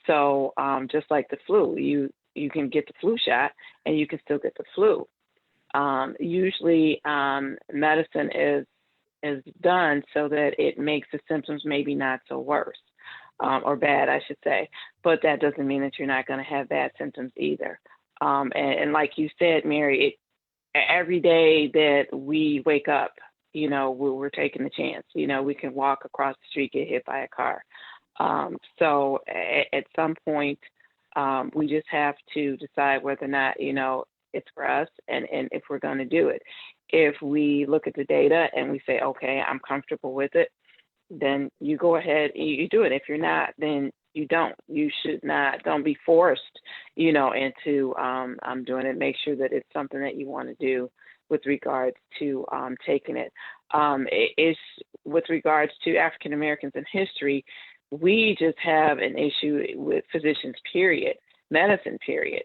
So just like the flu, you can get the flu shot and you can still get the flu. Usually medicine is done so that it makes the symptoms maybe not so worse, or bad, I should say. But that doesn't mean that you're not going to have bad symptoms either. And like you said, Mary, every day that we wake up, we're taking the chance. We can walk across the street, get hit by a car. So at some point, we just have to decide whether or not, it's for us and if we're going to do it. If we look at the data and we say, okay, I'm comfortable with it, then you go ahead and you do it. If you're not, then you don't. You should not, don't be forced, into doing it. Make sure that it's something that you want to do with regards to taking it. It's with regards to African Americans in history, we just have an issue with physicians, period, medicine, period.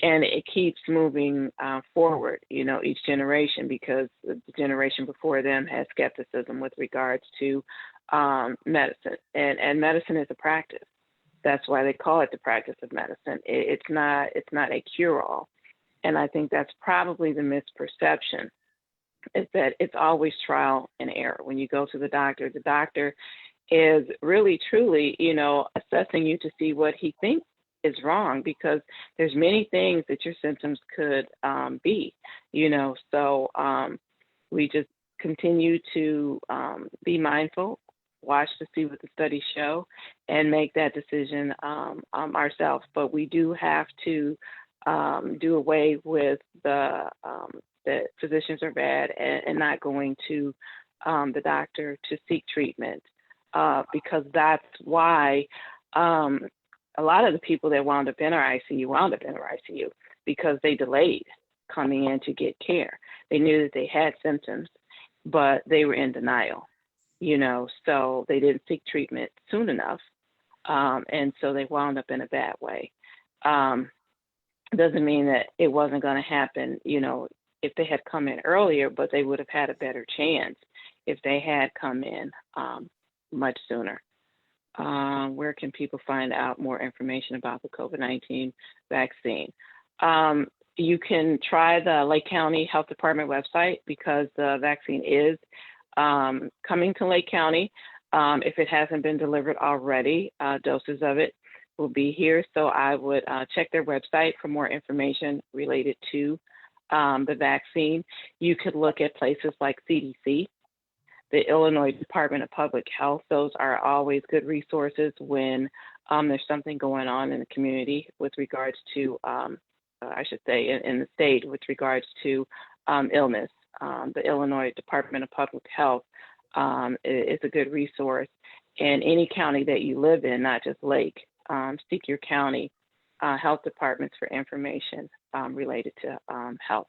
And it keeps moving forward, each generation, because the generation before them had skepticism with regards to medicine. And medicine is a practice. That's why they call it the practice of medicine. It's not a cure-all. And I think that's probably the misperception, is that it's always trial and error. When you go to the doctor is really, truly, assessing you to see what he thinks is wrong, because there's many things that your symptoms could be, so we just continue to be mindful, watch to see what the studies show, and make that decision ourselves. But we do have to do away with that physicians are bad and not going to the doctor to seek treatment, because that's why a lot of the people that wound up in our ICU because they delayed coming in to get care. They knew that they had symptoms, but they were in denial, so they didn't seek treatment soon enough. And so they wound up in a bad way. Doesn't mean that it wasn't going to happen, if they had come in earlier, but they would have had a better chance if they had come in much sooner. Where can people find out more information about the COVID-19 vaccine? You can try the Lake County Health Department website, because the vaccine is coming to Lake County. If it hasn't been delivered already, doses of it will be here. So I would check their website for more information related to the vaccine. You could look at places like CDC, the Illinois Department of Public Health. Those are always good resources when there's something going on in the community with regards to, I should say, in the state with regards to illness. The Illinois Department of Public Health is a good resource. In any county that you live in, not just Lake, seek your county health departments for information related to health.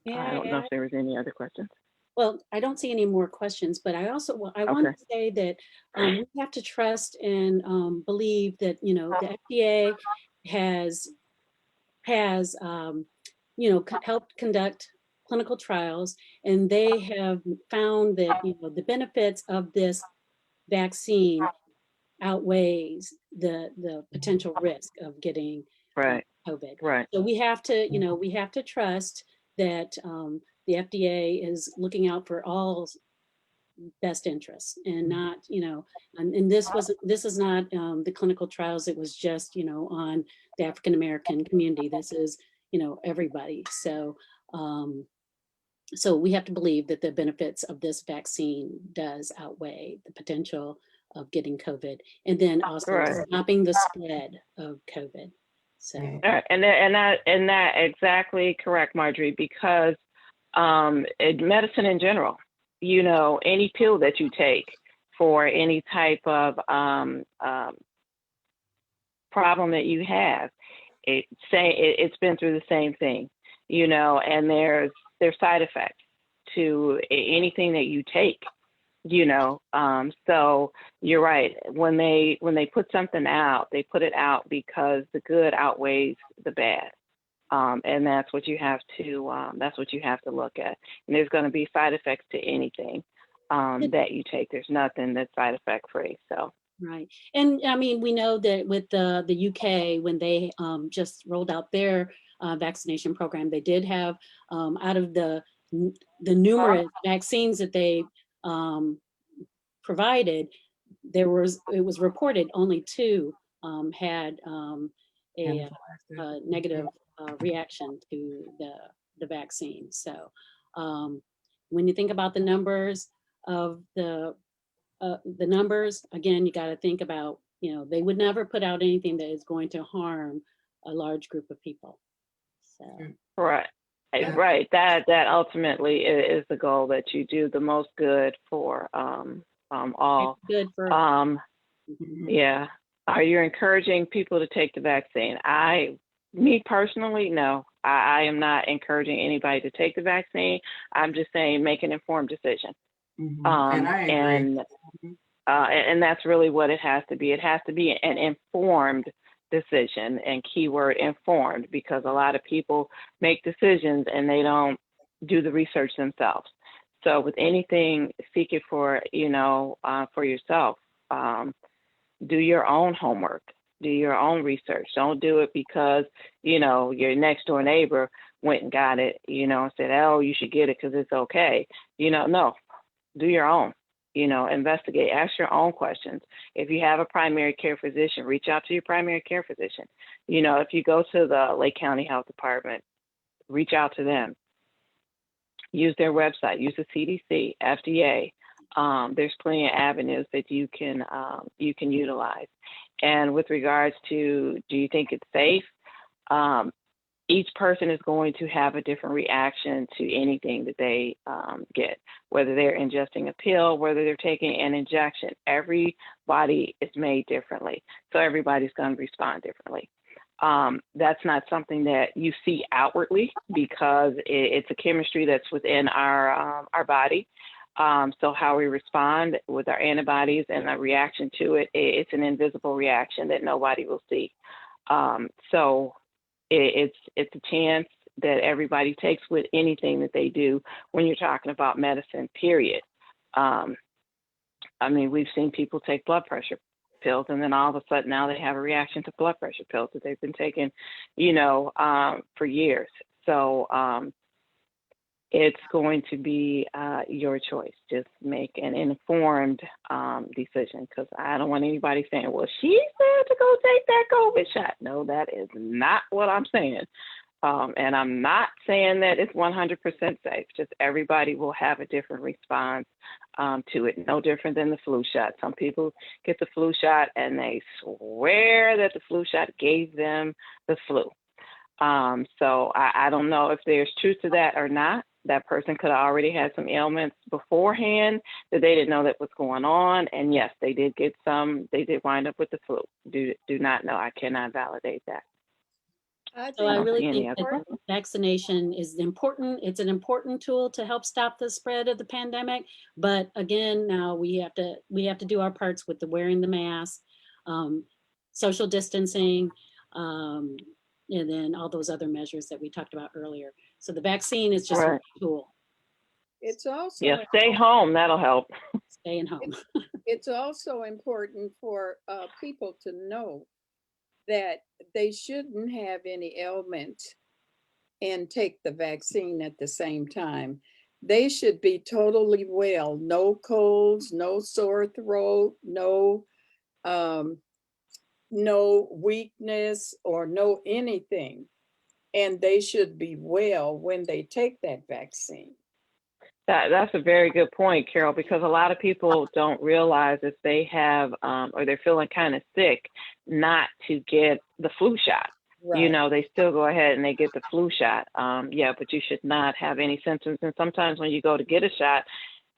I don't know if there was any other questions. Well, I don't see any more questions, but I also I want to say that we have to trust and believe that the FDA has helped conduct clinical trials, and they have found that the benefits of this vaccine outweighs the potential risk of getting COVID. Right. So we have to trust that the FDA is looking out for all best interests, and not, and this is not the clinical trials. It was just, on the African American community. This is, everybody. So, so we have to believe that the benefits of this vaccine does outweigh the potential of getting COVID, and then also stopping the spread of COVID. So, and that exactly correct, Marjorie, because medicine in general, any pill that you take for any type of problem that you have, it's been through the same thing, you know, and there's side effects to anything that you take, you know. So you're right. When they put something out, they put it out because the good outweighs the bad. And that's what you have to look at. And there's going to be side effects to anything that you take. There's nothing that's side effect free. So. Right. And I mean, we know that with the UK, when they just rolled out their vaccination program, they did have out of the numerous vaccines that they provided, it was reported only 2 had a negative reaction to the vaccine. So when you think about the numbers of the numbers, again, you got to think about, you know, they would never put out anything that is going to harm a large group of people. So. Right. Yeah. Right. That is the goal, that you do the most good for all. Good for. Yeah. Are you encouraging people to take the vaccine? Me personally, no. I am not encouraging anybody to take the vaccine. I'm just saying make an informed decision. And I agree. And that's really what it has to be. It has to be an informed decision, and keyword informed, because a lot of people make decisions and they don't do the research themselves. So with anything, seek it for, you know, for yourself. Do your own homework, do your own research. Don't do it because, you know, your next door neighbor went and got it, you know, and said, oh, you should get it because it's okay. You know, no, do your own. You know, investigate, ask your own questions. If you have a primary care physician, reach out to your primary care physician. You know, if you go to the Lake County Health Department, reach out to them. Use their website, use the CDC, FDA. There's plenty of avenues that you can utilize. And with regards to, do you think it's safe? Each person is going to have a different reaction to anything that they get, whether they're ingesting a pill, whether they're taking an injection. Everybody is made differently, so everybody's going to respond differently. That's not something that you see outwardly, because it's a chemistry that's within our body. So how we respond with our antibodies and a reaction to it, it's an invisible reaction that nobody will see. So it's a chance that everybody takes with anything that they do when you're talking about medicine, period. I mean, we've seen people take blood pressure pills, and then all of a sudden now they have a reaction to blood pressure pills that they've been taking, you know, for years. So it's going to be your choice. Just make an informed decision, because I don't want anybody saying, well, she said to go take that COVID shot. No, that is not what I'm saying. And I'm not saying that it's 100% safe. Just everybody will have a different response to it. No different than the flu shot. Some people get the flu shot and they swear that the flu shot gave them the flu. So I don't know if there's truth to that or not. That person could have already had some ailments beforehand that they didn't know that was going on. And yes, they did wind up with the flu. Do not know. I cannot validate that. So I really think that vaccination is important. It's an important tool to help stop the spread of the pandemic. But again, now we have to do our parts with the wearing the mask, social distancing, and then all those other measures that we talked about earlier. So the vaccine is just a tool. It's also stay home. That'll help. Staying home. It's also important for people to know that they shouldn't have any ailment and take the vaccine at the same time. They should be totally well. No colds, no sore throat, no weakness or no anything. And they should be well when they take that vaccine. That's a very good point, Carol, because a lot of people don't realize if they have or they're feeling kind of sick, not to get the flu shot. Right. You know, they still go ahead and they get the flu shot. But you should not have any symptoms. And sometimes when you go to get a shot,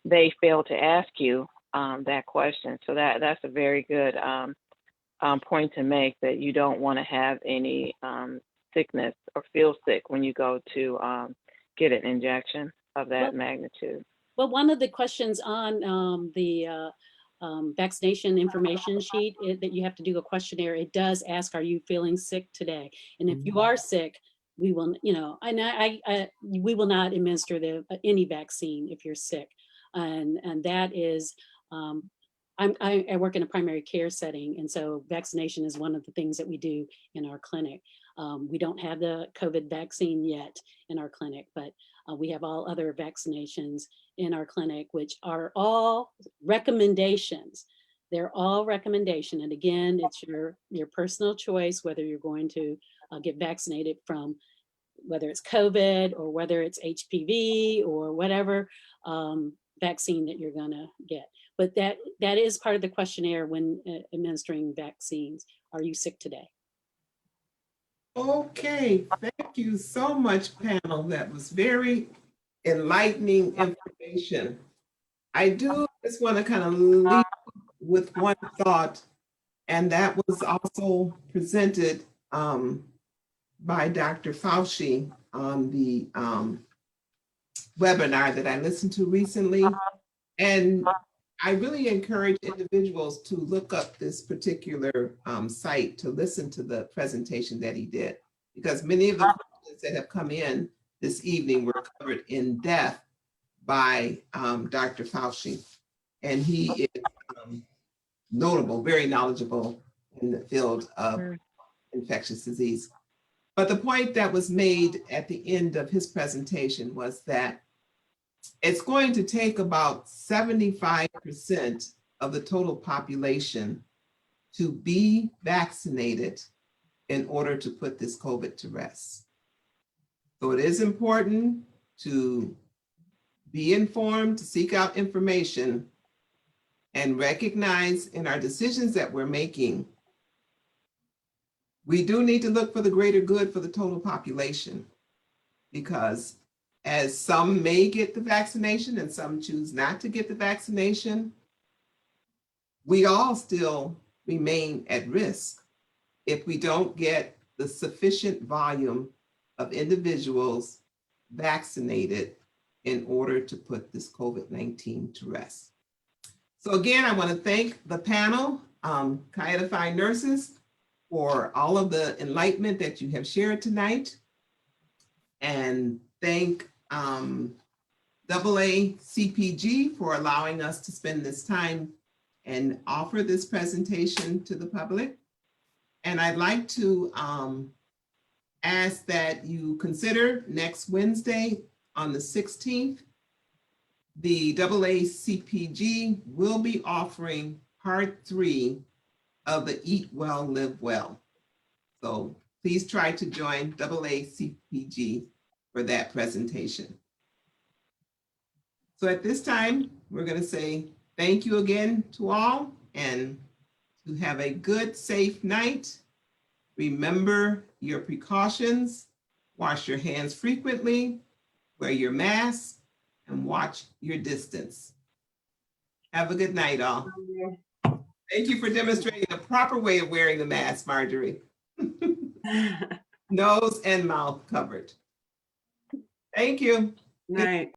they fail to ask you that question. So that's a very good point to make, that you don't want to have any sickness or feel sick when you go to get an injection of that magnitude. Well, one of the questions on the vaccination information sheet that you have to do a questionnaire, it does ask, are you feeling sick today? And if you are sick, we will, we will not administer any vaccine if you're sick. And that is, I work in a primary care setting. And so vaccination is one of the things that we do in our clinic. We don't have the COVID vaccine yet in our clinic, but we have all other vaccinations in our clinic, which are all recommendations. They're all recommendation. And again, it's your personal choice whether you're going to get vaccinated from, whether it's COVID or whether it's HPV or whatever vaccine that you're gonna get. But that is part of the questionnaire when administering vaccines. Are you sick today? Okay, thank you so much, panel. That was very enlightening information. I do just want to kind of leave with one thought, and that was also presented by Dr. Fauci on the webinar that I listened to recently. And I really encourage individuals to look up this particular site to listen to the presentation that he did, because many of the questions that have come in this evening were covered in depth by Dr. Fauci. And he is notable, very knowledgeable in the field of infectious disease. But the point that was made at the end of his presentation was that it's going to take about 75% of the total population to be vaccinated in order to put this COVID to rest. So it is important to be informed, to seek out information, and recognize in our decisions that we're making, we do need to look for the greater good for the total population, because as some may get the vaccination and some choose not to get the vaccination, we all still remain at risk if we don't get the sufficient volume of individuals vaccinated in order to put this COVID-19 to rest. So again, I want to thank the panel, Chi Eta Phi nurses, for all of the enlightenment that you have shared tonight, and thank AACPG for allowing us to spend this time and offer this presentation to the public. And I'd like to ask that you consider next Wednesday on the 16th, the AACPG will be offering part 3 of the Eat Well, Live Well. So please try to join AACPG for that presentation. So at this time, we're going to say thank you again to all, and to have a good, safe night. Remember your precautions, wash your hands frequently, wear your mask, and watch your distance. Have a good night, all. Thank you for demonstrating the proper way of wearing the mask, Marjorie. Nose and mouth covered. Thank you. Night.